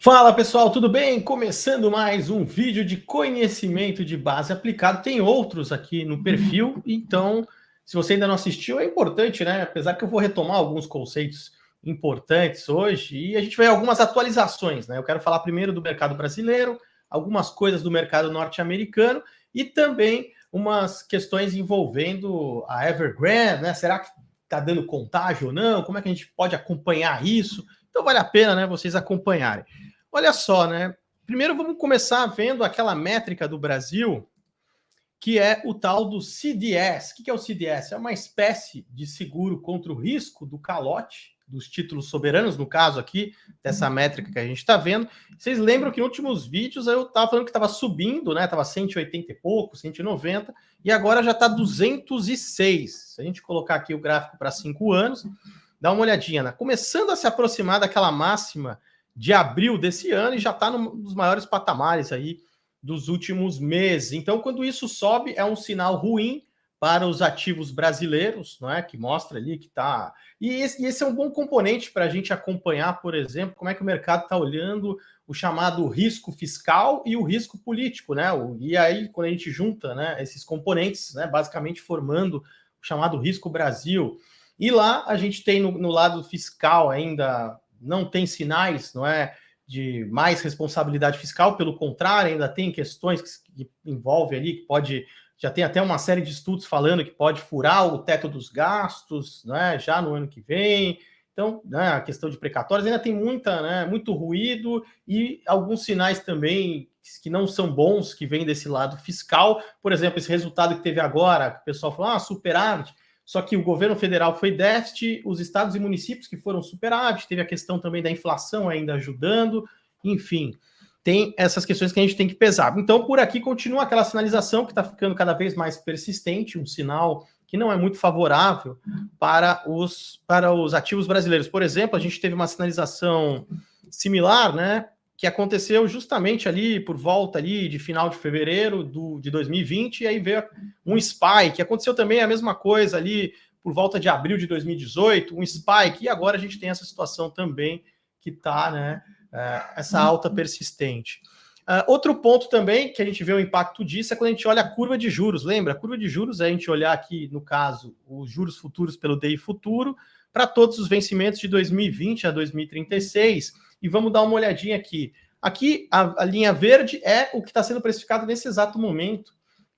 Fala pessoal, tudo bem? Começando mais um vídeo de conhecimento de base aplicado. Tem outros aqui no perfil, então se você ainda não assistiu, é importante, né? Apesar que eu vou retomar alguns conceitos importantes hoje e a gente vai algumas atualizações, né? Eu quero falar primeiro do mercado brasileiro, algumas coisas do mercado norte-americano e também umas questões envolvendo a Evergrande, né? Será que está dando contágio ou não? Como é que a gente pode acompanhar isso? Então vale a pena, né, vocês acompanharem. Olha só, né? Primeiro vamos começar vendo aquela métrica do Brasil, que é o tal do CDS. O que é o CDS? É uma espécie de seguro contra o risco do calote dos títulos soberanos, no caso aqui, dessa métrica que a gente está vendo. Vocês lembram que nos últimos vídeos eu estava falando que estava subindo, né? Estava 180 e pouco, 190, e agora já está 206. Se a gente colocar aqui o gráfico para 5 anos, dá uma olhadinha, né? Começando a se aproximar daquela máxima de abril desse ano e já está nos maiores patamares aí dos últimos meses. Então, quando isso sobe, é um sinal ruim para os ativos brasileiros, não é? Que mostra ali que está. E esse é um bom componente para a gente acompanhar, por exemplo, como é que o mercado está olhando o chamado risco fiscal e o risco político, né? E aí, quando a gente junta, né, esses componentes, né, basicamente formando o chamado risco Brasil. E lá a gente tem no lado fiscal ainda não tem sinais, não é, de mais responsabilidade fiscal, pelo contrário, ainda tem questões que envolvem ali, que pode, já tem até uma série de estudos falando que pode furar o teto dos gastos, né, já no ano que vem. Então, né, a questão de precatórios ainda tem muito ruído e alguns sinais também que não são bons, que vêm desse lado fiscal. Por exemplo, esse resultado que teve agora, que o pessoal falou, superávit, só que o governo federal foi déficit, os estados e municípios que foram superávit, teve a questão também da inflação ainda ajudando, enfim, tem essas questões que a gente tem que pesar. Então, por aqui continua aquela sinalização que está ficando cada vez mais persistente, um sinal que não é muito favorável para os ativos brasileiros. Por exemplo, a gente teve uma sinalização similar, né, que aconteceu justamente ali por volta ali de final de fevereiro de 2020, e aí veio um spike, aconteceu também a mesma coisa ali por volta de abril de 2018, um spike, e agora a gente tem essa situação também que está, né, essa alta persistente. Outro ponto também que a gente vê o impacto disso é quando a gente olha a curva de juros. Lembra? A curva de juros é a gente olhar aqui, no caso, os juros futuros pelo DI futuro para todos os vencimentos de 2020 a 2036. E vamos dar uma olhadinha aqui. Aqui, a linha verde é o que está sendo precificado nesse exato momento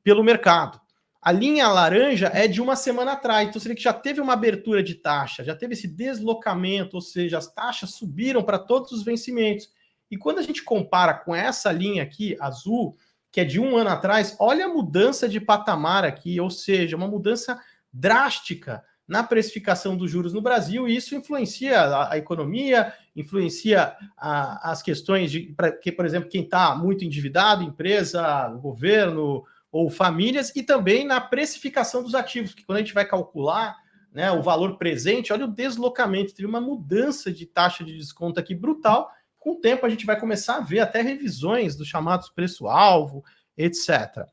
pelo mercado. A linha laranja é de uma semana atrás, então seria que já teve uma abertura de taxa, já teve esse deslocamento, ou seja, as taxas subiram para todos os vencimentos. E quando a gente compara com essa linha aqui, azul, que é de um ano atrás, olha a mudança de patamar aqui, ou seja, uma mudança drástica na precificação dos juros no Brasil, e isso influencia a economia, influencia as questões de, por exemplo, quem está muito endividado, empresa, governo ou famílias, e também na precificação dos ativos, que quando a gente vai calcular, né, o valor presente, olha o deslocamento, teve uma mudança de taxa de desconto aqui brutal. Com o tempo a gente vai começar a ver até revisões dos chamados preço-alvo, etc.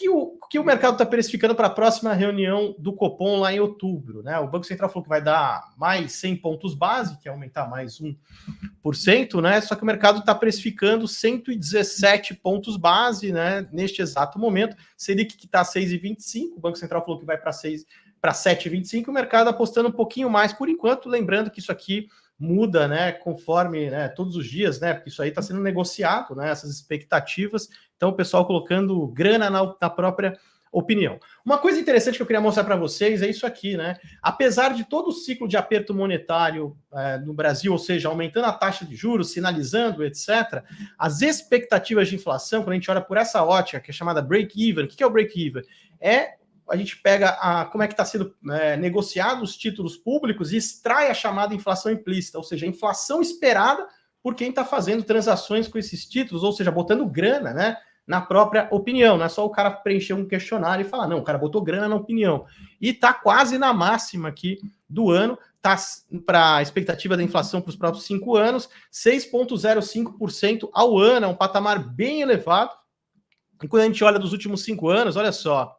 O que o mercado está precificando para a próxima reunião do Copom lá em outubro, né? O Banco Central falou que vai dar mais 100 pontos base, que é aumentar mais 1%, né? Só que o mercado está precificando 117 pontos base, né? Neste exato momento. Selic que está 6,25, o Banco Central falou que vai para 7,25, o mercado apostando um pouquinho mais por enquanto, lembrando que isso aqui muda, né, conforme, né, todos os dias, né, porque isso aí está sendo negociado, né, essas expectativas, então o pessoal colocando grana na própria opinião. Uma coisa interessante que eu queria mostrar para vocês é isso aqui, né, apesar de todo o ciclo de aperto monetário no Brasil, ou seja, aumentando a taxa de juros, sinalizando, etc., as expectativas de inflação, quando a gente olha por essa ótica, que é chamada break-even, o que é o break-even? A gente pega como é que está sendo negociado os títulos públicos e extrai a chamada inflação implícita, ou seja, a inflação esperada por quem está fazendo transações com esses títulos, ou seja, botando grana, né, na própria opinião. Não é só o cara preencher um questionário e falar, não, o cara botou grana na opinião. E está quase na máxima aqui do ano, está para a expectativa da inflação para os próximos 5 anos, 6,05% ao ano, é um patamar bem elevado. E quando a gente olha dos últimos 5 anos, olha só,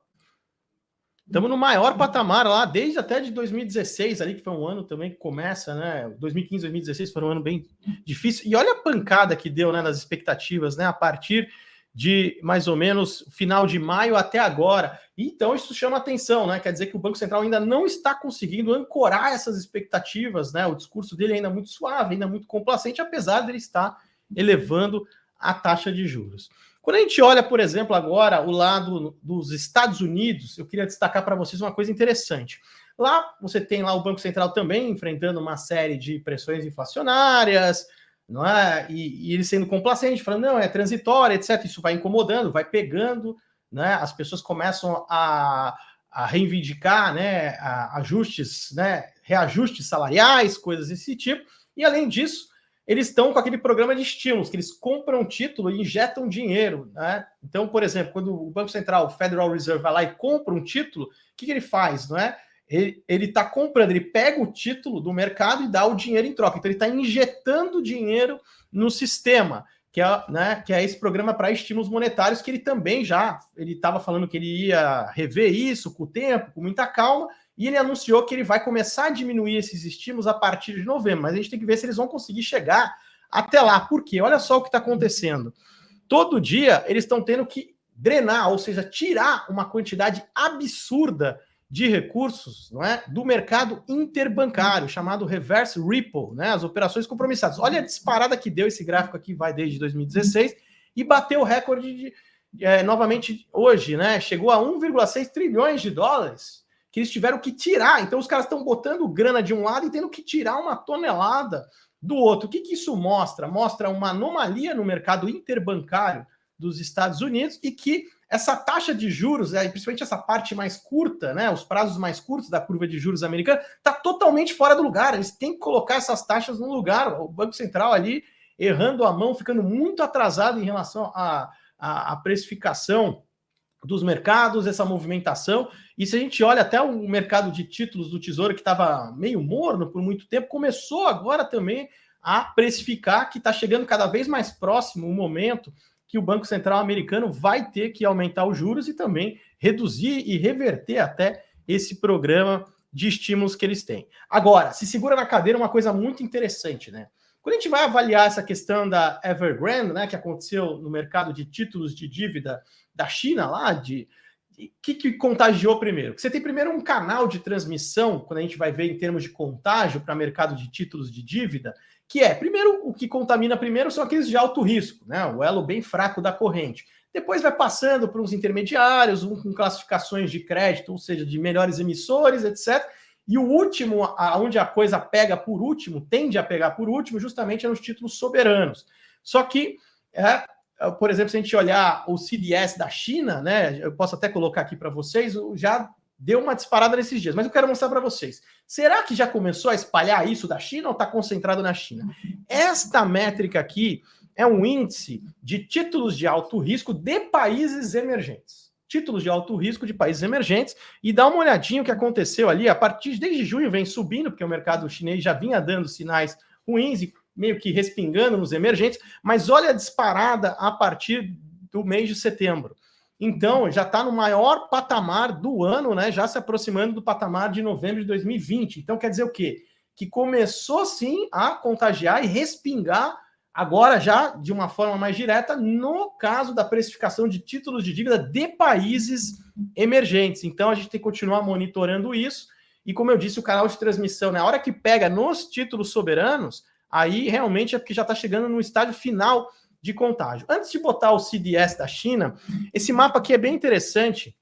Estamos no maior patamar lá, desde até de 2016, ali, que foi um ano também que começa, né? 2015, 2016 foi um ano bem difícil. E olha a pancada que deu, né, nas expectativas, né? A partir de mais ou menos final de maio até agora. Então, isso chama atenção, né? Quer dizer que o Banco Central ainda não está conseguindo ancorar essas expectativas, né? O discurso dele ainda é muito suave, ainda muito complacente, apesar de ele estar elevando a taxa de juros. Quando a gente olha, por exemplo, agora o lado dos Estados Unidos, eu queria destacar para vocês uma coisa interessante. Lá você tem lá o Banco Central também enfrentando uma série de pressões inflacionárias, não é? E ele sendo complacente, falando, não, é transitório, etc. Isso vai incomodando, vai pegando, né? As pessoas começam a reivindicar, né, ajustes, né, reajustes salariais, coisas desse tipo. E além disso, eles estão com aquele programa de estímulos, que eles compram título e injetam dinheiro, né? Então, por exemplo, quando o Banco Central, o Federal Reserve, vai lá e compra um título, o que ele faz, não é? Ele está comprando, ele pega o título do mercado e dá o dinheiro em troca. Então, ele está injetando dinheiro no sistema, que é esse programa para estímulos monetários, que ele também ele estava falando que ele ia rever isso com o tempo, com muita calma, e ele anunciou que ele vai começar a diminuir esses estímulos a partir de novembro, mas a gente tem que ver se eles vão conseguir chegar até lá. Por quê? Olha só o que está acontecendo. Todo dia eles estão tendo que drenar, ou seja, tirar uma quantidade absurda de recursos, não é, do mercado interbancário, chamado reverse repo, né, as operações compromissadas. Olha a disparada que deu esse gráfico aqui, vai desde 2016, e bateu o recorde novamente hoje, né, chegou a 1,6 trilhões de dólares, que eles tiveram que tirar. Então os caras estão botando grana de um lado e tendo que tirar uma tonelada do outro. O que isso mostra? Mostra uma anomalia no mercado interbancário dos Estados Unidos e que essa taxa de juros, principalmente essa parte mais curta, né, os prazos mais curtos da curva de juros americana, está totalmente fora do lugar. Eles têm que colocar essas taxas no lugar. O Banco Central ali errando a mão, ficando muito atrasado em relação à precificação dos mercados, essa movimentação. E se a gente olha até o mercado de títulos do Tesouro, que estava meio morno por muito tempo, começou agora também a precificar, que está chegando cada vez mais próximo o momento que o Banco Central americano vai ter que aumentar os juros e também reduzir e reverter até esse programa de estímulos que eles têm. Agora, se segura na cadeira uma coisa muito interessante, né? Quando a gente vai avaliar essa questão da Evergrande, né, que aconteceu no mercado de títulos de dívida da China lá, que contagiou primeiro? Porque você tem primeiro um canal de transmissão, quando a gente vai ver em termos de contágio para mercado de títulos de dívida, que primeiro, o que contamina primeiro são aqueles de alto risco, né? O elo bem fraco da corrente. Depois vai passando por uns intermediários, com classificações de crédito, ou seja, de melhores emissores, etc. E o último, onde a coisa pega por último, tende a pegar por último, justamente é nos títulos soberanos. Só que, por exemplo, se a gente olhar o CDS da China, né? Eu posso até colocar aqui para vocês, já deu uma disparada nesses dias, mas eu quero mostrar para vocês. Será que já começou a espalhar isso da China ou está concentrado na China? Esta métrica aqui é um índice de títulos de alto risco de países emergentes. Títulos de alto risco de países emergentes, e dá uma olhadinha o que aconteceu ali, a partir desde junho vem subindo, porque o mercado chinês já vinha dando sinais ruins e meio que respingando nos emergentes, mas olha a disparada a partir do mês de setembro. Então, já está no maior patamar do ano, né? Já se aproximando do patamar de novembro de 2020. Então, quer dizer o quê? Que começou, sim, a contagiar e respingar, agora já de uma forma mais direta, no caso da precificação de títulos de dívida de países emergentes. Então, a gente tem que continuar monitorando isso. E, como eu disse, o canal de transmissão, na hora que pega nos títulos soberanos, aí realmente é porque já está chegando no estágio final de contágio. Antes de botar o CDS da China, esse mapa aqui é bem interessante,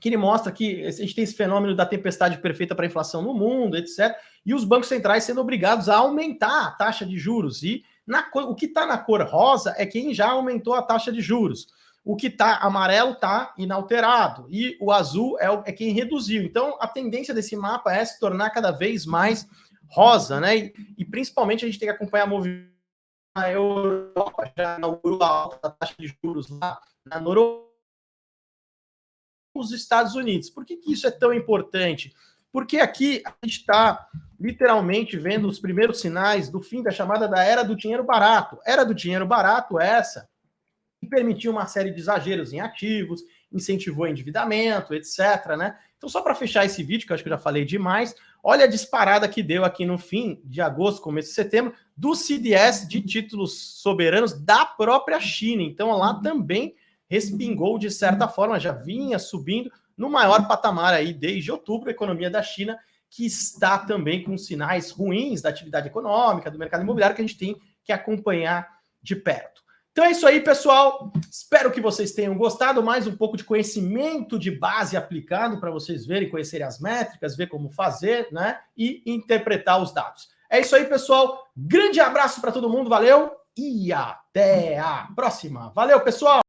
que ele mostra que a gente tem esse fenômeno da tempestade perfeita para a inflação no mundo, etc., e os bancos centrais sendo obrigados a aumentar a taxa de juros. E o que está na cor rosa é quem já aumentou a taxa de juros. O que está amarelo está inalterado, e o azul é quem reduziu. Então, a tendência desse mapa é se tornar cada vez mais rosa, né? E principalmente a gente tem que acompanhar a movimento. A Europa já inaugurou a alta taxa de juros lá na Noruega, os Estados Unidos. Por que isso é tão importante? Porque aqui a gente está literalmente vendo os primeiros sinais do fim da chamada da era do dinheiro barato. Era do dinheiro barato essa, que permitiu uma série de exageros em ativos, incentivou endividamento, etc., né? Então, só para fechar esse vídeo, que eu acho que eu já falei demais, olha a disparada que deu aqui no fim de agosto, começo de setembro, do CDS de títulos soberanos da própria China. Então, lá também respingou de certa forma, já vinha subindo no maior patamar aí desde outubro, a economia da China, que está também com sinais ruins da atividade econômica, do mercado imobiliário, que a gente tem que acompanhar de perto. Então é isso aí, pessoal. Espero que vocês tenham gostado. Mais um pouco de conhecimento de base aplicado para vocês verem, conhecerem as métricas, ver como fazer, né? E interpretar os dados. É isso aí, pessoal. Grande abraço para todo mundo. Valeu e até a próxima. Valeu, pessoal!